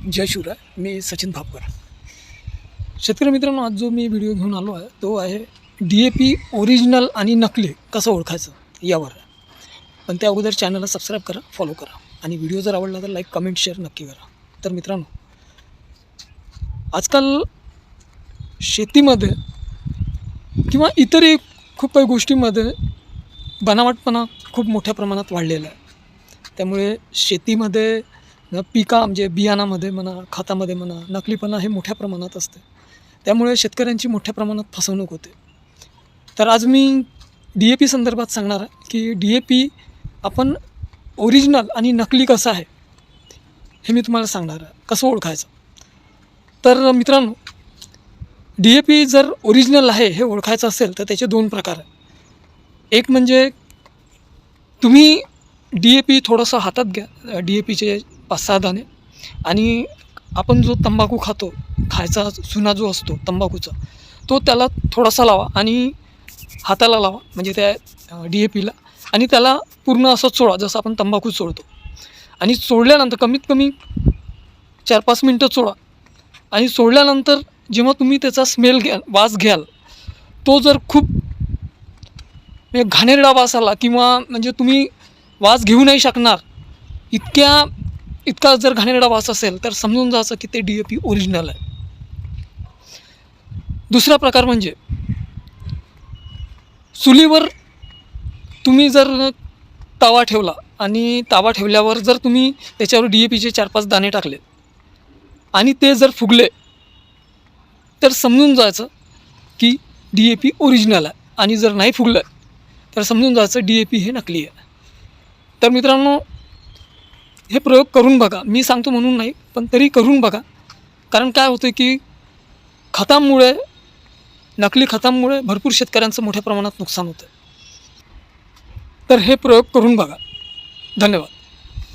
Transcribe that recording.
जय शिवराय. मी सचिन भापकर. शेतकरी मित्रांनो, आज जो मी व्हिडिओ घेऊन आलो आहे तो आहे DAP ओरिजिनल आणि नकली कसं ओळखायचं यावर. पण त्या अगोदर चॅनलला सबस्क्राईब करा, फॉलो करा आणि व्हिडिओ जर आवडला तर लाईक, कमेंट, शेअर नक्की करा. तर मित्रांनो, आजकाल शेतीमध्ये किंवा इतरही खूप काही गोष्टींमध्ये बनावटपणा खूप मोठ्या प्रमाणात वाढलेला आहे. त्यामुळे शेतीमध्ये पिका म्हणजे बियाणामध्ये म्हणा, खतामध्ये म्हणा, नकलीपणा हे मोठ्या प्रमाणात असते. त्यामुळे शेतकऱ्यांची मोठ्या प्रमाणात फसवणूक होते. तर आज मी DAP संदर्भात सांगणार आहे की DAP आपण ओरिजिनल आणि नकली कसं आहे हे मी तुम्हाला सांगणार आहे, कसं ओळखायचं. तर मित्रांनो, DAP जर ओरिजिनल आहे हे ओळखायचं असेल तर त्याचे दोन प्रकार आहे. एक म्हणजे तुम्ही DAP थोडंसं हातात घ्या, DAPचे 5-6 दाणे, आणि आपण जो तंबाखू खातो, खायचा चुना जो असतो तंबाखूचा, तो त्याला थोडासा लावा आणि हाताला लावा म्हणजे त्या DAPला, आणि त्याला पूर्ण असं चोळा जसं आपण तंबाखू चोळतो. आणि चोळल्यानंतर कमीत कमी 4-5 मिनटं चोळा. आणि चोळल्यानंतर जेव्हा तुम्ही त्याचा स्मेल वास घ्याल, तो जर खूप म्हणजे घाणेरडा वास आला किंवा म्हणजे तुम्ही वास घेऊ नाही शकणार इतका जर घाणेरडा वास असेल तर समजून जायचं की ते DAP ओरिजिनल आहे. दुसरा प्रकार म्हणजे चुलीवर तुम्ही जर तवा ठेवला आणि तवा ठेवल्यावर जर तुम्ही त्याच्यावर DAPचे 4-5 दाणे टाकले आणि ते जर फुगले तर समजून जायचं की DAP ओरिजिनल आहे. आणि जर नाही फुगलं तर समजून जायचं DAP हे नकली आहे. तर मित्रांनो, हे प्रयोग करून बघा. मी सांगतो म्हणून नाही, पण तरी करून बघा. कारण काय होतं की खतांमुळे, नकली खतांमुळे भरपूर शेतकऱ्यांचं मोठ्या प्रमाणात नुकसान होतं. तर हे प्रयोग करून बघा. धन्यवाद.